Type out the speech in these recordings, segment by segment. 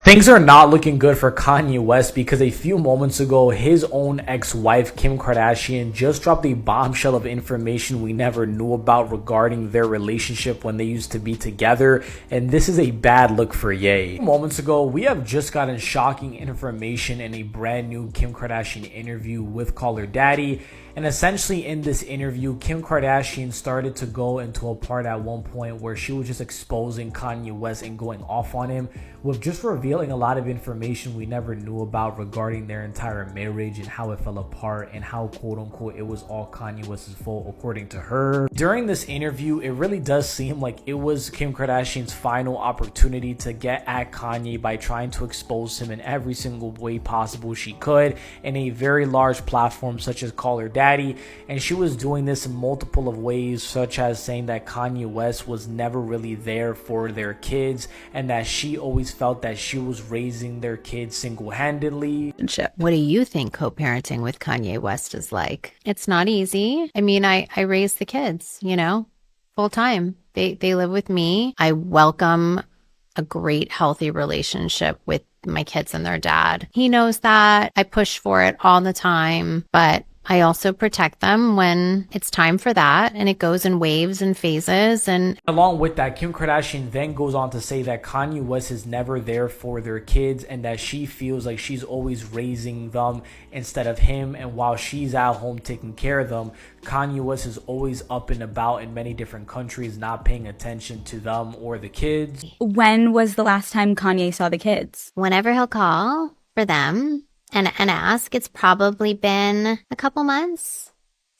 Things are not looking good for Kanye West because a few moments ago, his own ex-wife, Kim Kardashian, just dropped a bombshell of information we never knew about regarding their relationship when they used to be together. And this is a bad look for Ye. Moments ago, we have just gotten shocking information in a brand new Kim Kardashian interview with Call Her Daddy. And essentially in this interview, Kim Kardashian started to go into a part at one point where she was just exposing Kanye West and going off on him, with just revealing a lot of information we never knew about regarding their entire marriage and how it fell apart and how quote unquote it was all Kanye West's fault according to her. During this interview, it really does seem like it was Kim Kardashian's final opportunity to get at Kanye by trying to expose him in every single way possible she could in a very large platform such as Call Her Daddy. And she was doing this in multiple of ways, such as saying that Kanye West was never really there for their kids and that she always felt that she was raising their kids single-handedly. What do you think co-parenting with Kanye West is like? It's not easy. I mean, I raise the kids, full time. They live with me. I welcome a great, healthy relationship with my kids and their dad. He knows that. I push for it all the time, but I also protect them when it's time for that, and it goes in waves and phases. And along with that, Kim Kardashian then goes on to say that Kanye West is never there for their kids and that she feels like she's always raising them instead of him. And while she's at home taking care of them, Kanye West is always up and about in many different countries, not paying attention to them or the kids. When was the last time Kanye saw the kids? Whenever he'll call for them and ask. It's probably been a couple months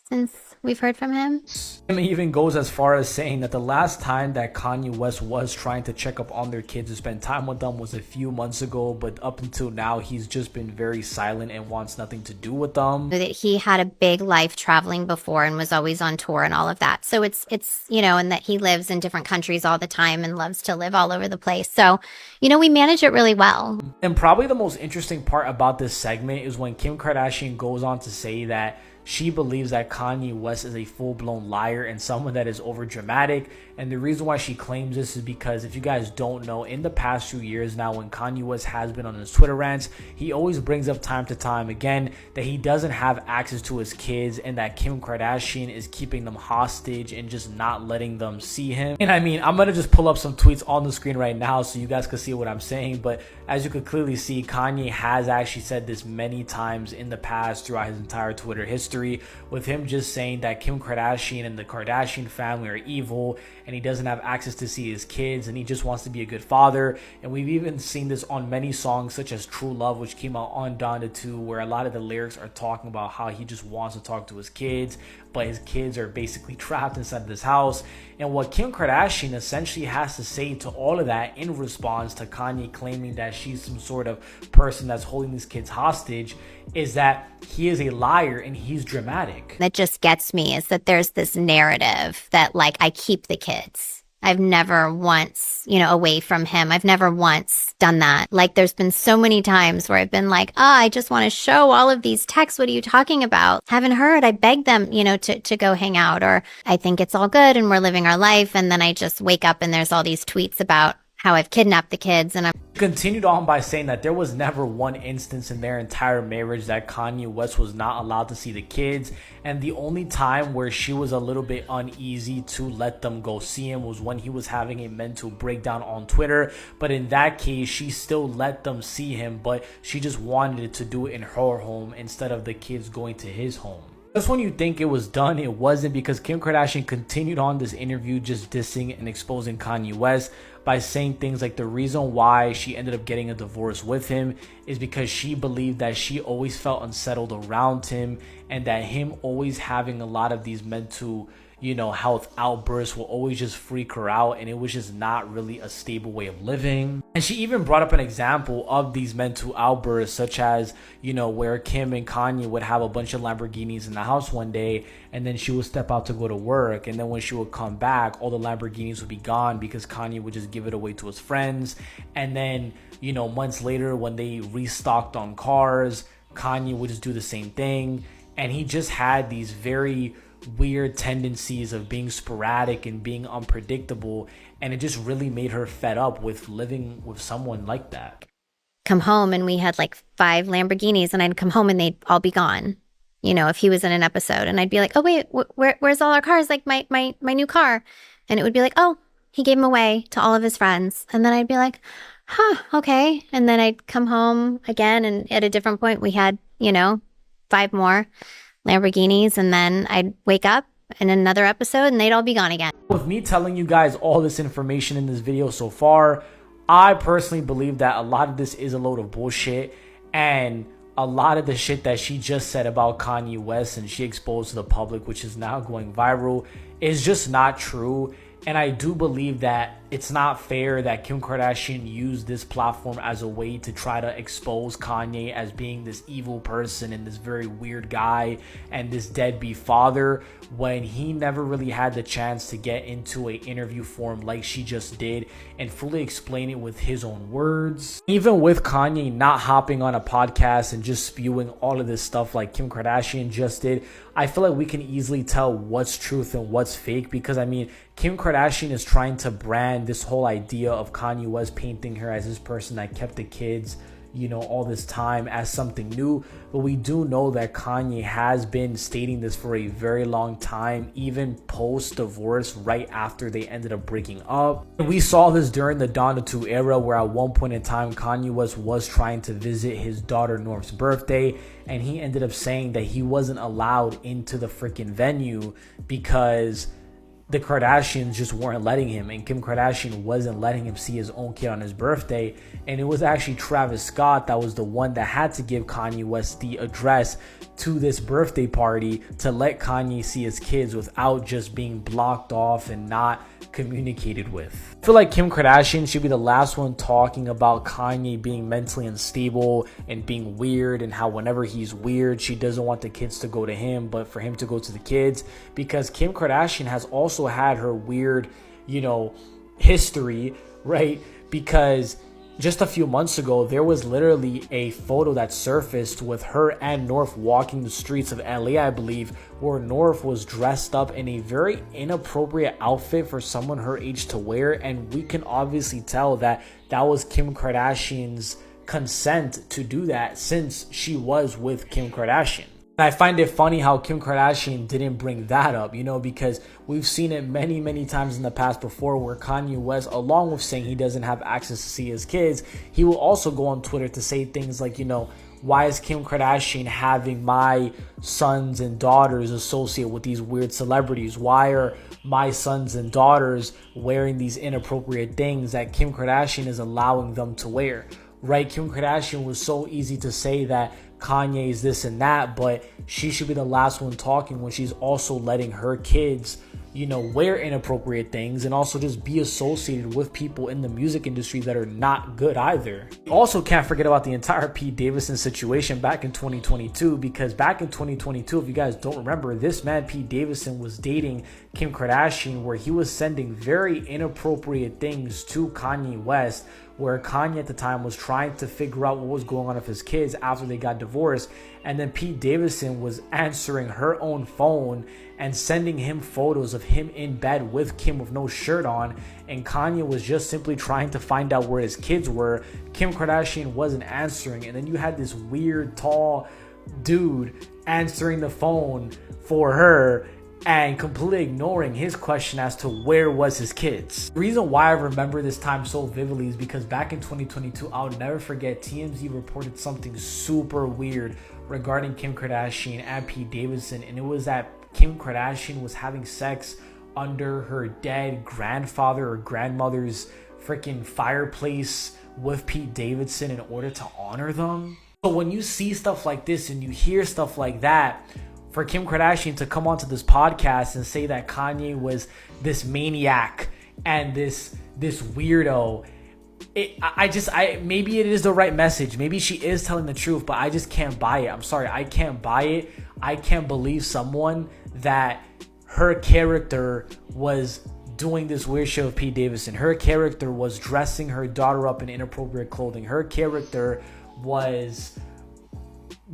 since we've heard from him. Kim even goes as far as saying that the last time that Kanye West was trying to check up on their kids and spend time with them was a few months ago, but up until now he's just been very silent and wants nothing to do with them. That he had a big life traveling before and was always on tour and all of that. So it's and that he lives in different countries all the time and loves to live all over the place. So, we manage it really well. And probably the most interesting part about this segment is when Kim Kardashian goes on to say that she believes that Kanye West is a full-blown liar and someone that is overdramatic. And the reason why she claims this is because, if you guys don't know, in the past few years now, when Kanye West has been on his Twitter rants, he always brings up time to time again that he doesn't have access to his kids and that Kim Kardashian is keeping them hostage and just not letting them see him. And I mean, I'm going to just pull up some tweets on the screen right now so you guys can see what I'm saying. But as you could clearly see, Kanye has actually said this many times in the past throughout his entire Twitter history, with him just saying that Kim Kardashian and the Kardashian family are evil and he doesn't have access to see his kids and he just wants to be a good father. And we've even seen this on many songs such as True Love, which came out on Donda 2, where a lot of the lyrics are talking about how he just wants to talk to his kids, but his kids are basically trapped inside this house. And what Kim Kardashian essentially has to say to all of that in response to Kanye claiming that she's some sort of person that's holding these kids hostage is that he is a liar and he's dramatic. That just gets me is that there's this narrative that I keep the kids. I've never once, away from him. I've never once done that. There's been so many times where I've been like, I just want to show all of these texts. What are you talking about? Haven't heard. I begged them, to go hang out, or I think it's all good and we're living our life. And then I just wake up and there's all these tweets about how I've kidnapped the kids. And I'm continued on by saying that there was never one instance in their entire marriage that Kanye West was not allowed to see the kids, and the only time where she was a little bit uneasy to let them go see him was when he was having a mental breakdown on Twitter. But in that case, she still let them see him, but she just wanted to do it in her home instead of the kids going to his home. Just when you think it was done, it wasn't, because Kim Kardashian continued on this interview just dissing and exposing Kanye West by saying things like the reason why she ended up getting a divorce with him is because she believed that she always felt unsettled around him and that him always having a lot of these mental health outbursts will always just freak her out, and it was just not really a stable way of living. And she even brought up an example of these mental outbursts, such as, where Kim and Kanye would have a bunch of Lamborghinis in the house one day, and then she would step out to go to work, and then when she would come back, all the Lamborghinis would be gone because Kanye would just give it away to his friends. And then, months later, when they restocked on cars, Kanye would just do the same thing. And he just had these very weird tendencies of being sporadic and being unpredictable, and it just really made her fed up with living with someone like that. come home and we had like 5 Lamborghinis, and I'd come home and they'd all be gone. You know, if he was in an episode, and I'd be like, oh wait, where's all our cars? Like my new car. And it would be like, oh, he gave them away to all of his friends. And then I'd be like, huh, okay. And then I'd come home again, and at a different point we had, 5 more Lamborghinis, and then I'd wake up in another episode and they'd all be gone again. With me telling you guys all this information in this video so far, I personally believe that a lot of this is a load of bullshit, and a lot of the shit that she just said about Kanye West and she exposed to the public, which is now going viral, is just not true. And I do believe that it's not fair that Kim Kardashian used this platform as a way to try to expose Kanye as being this evil person and this very weird guy and this deadbeat father, when he never really had the chance to get into an interview form like she just did and fully explain it with his own words. Even with Kanye not hopping on a podcast and just spewing all of this stuff like Kim Kardashian just did, I feel like we can easily tell what's truth and what's fake, because I mean, Kim Kardashian is trying to brand this whole idea of Kanye West painting her as this person that kept the kids, all this time, as something new. But we do know that Kanye has been stating this for a very long time, even post-divorce, right after they ended up breaking up. And we saw this during the Donna 2 era, where at one point in time, Kanye West was trying to visit his daughter North's birthday, and he ended up saying that he wasn't allowed into the freaking venue because the Kardashians just weren't letting him, and Kim Kardashian wasn't letting him see his own kid on his birthday. And it was actually Travis Scott that was the one that had to give Kanye West the address to this birthday party to let Kanye see his kids without just being blocked off and not communicated with. I feel like Kim Kardashian should be the last one talking about Kanye being mentally unstable and being weird, and how whenever he's weird, she doesn't want the kids to go to him, but for him to go to the kids, because Kim Kardashian has also had her weird, history, right? Because just a few months ago, there was literally a photo that surfaced with her and North walking the streets of LA, I believe, where North was dressed up in a very inappropriate outfit for someone her age to wear. And we can obviously tell that that was Kim Kardashian's consent to do that, since she was with Kim Kardashian. And I find it funny how Kim Kardashian didn't bring that up, because we've seen it many, many times in the past before, where Kanye West, along with saying he doesn't have access to see his kids, he will also go on Twitter to say things like, why is Kim Kardashian having my sons and daughters associate with these weird celebrities? Why are my sons and daughters wearing these inappropriate things that Kim Kardashian is allowing them to wear? Right? Kim Kardashian was so easy to say that Kanye is this and that, but she should be the last one talking when she's also letting her kids, wear inappropriate things and also just be associated with people in the music industry that are not good either. Also, can't forget about the entire Pete Davidson situation back in 2022, because back in 2022, if you guys don't remember, this man Pete Davidson was dating Kim Kardashian, where he was sending very inappropriate things to Kanye West, where Kanye at the time was trying to figure out what was going on with his kids after they got divorced. And then Pete Davidson was answering her own phone and sending him photos of him in bed with Kim with no shirt on. And Kanye was just simply trying to find out where his kids were. Kim Kardashian wasn't answering. And then you had this weird, tall dude answering the phone for her and completely ignoring his question as to where was his kids. The reason why I remember this time so vividly is because back in 2022, I'll never forget, TMZ reported something super weird regarding Kim Kardashian and Pete Davidson, and it was that Kim Kardashian was having sex under her dead grandfather or grandmother's freaking fireplace with Pete Davidson in order to honor them. So when you see stuff like this and you hear stuff like that, for Kim Kardashian to come onto this podcast and say that Kanye was this maniac and this weirdo, maybe it is the right message. Maybe she is telling the truth, but I just can't buy it. I'm sorry, I can't buy it. I can't believe someone that her character was doing this weird shit with Pete Davidson. Her character was dressing her daughter up in inappropriate clothing. Her character was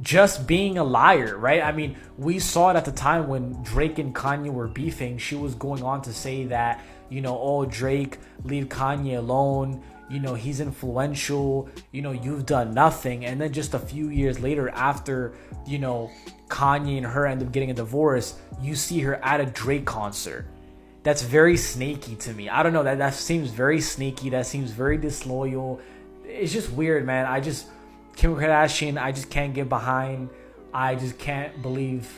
just being a liar, right? I mean, we saw it at the time when Drake and Kanye were beefing. She was going on to say that, oh, Drake, leave Kanye alone. you know, he's influential, you know, you've done nothing. And then just a few years later, after, you know, Kanye and her end up getting a divorce, you see her at a Drake concert. That's very snaky to me. I don't know, that seems very sneaky. That seems very disloyal. It's just weird, man. Kim Kardashian, I just can't get behind. I just can't believe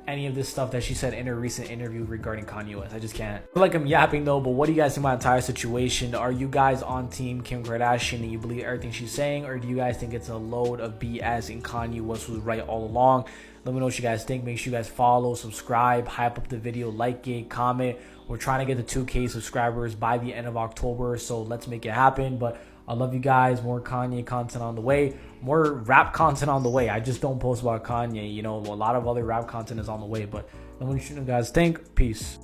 any of this stuff that she said in her recent interview regarding Kanye West. I just can't. I feel like I'm yapping though, but what do you guys think about the entire situation? Are you guys on team Kim Kardashian and you believe everything she's saying, or do you guys think it's a load of BS and Kanye West was right all along? Let me know what you guys think. Make sure you guys follow, subscribe, hype up the video, like it, comment. We're trying to get to 2K subscribers by the end of October, so let's make it happen. But I love you guys. More Kanye content on the way. More rap content on the way. I just don't post about Kanye. You know, a lot of other rap content is on the way. But let me know what you guys think. Peace.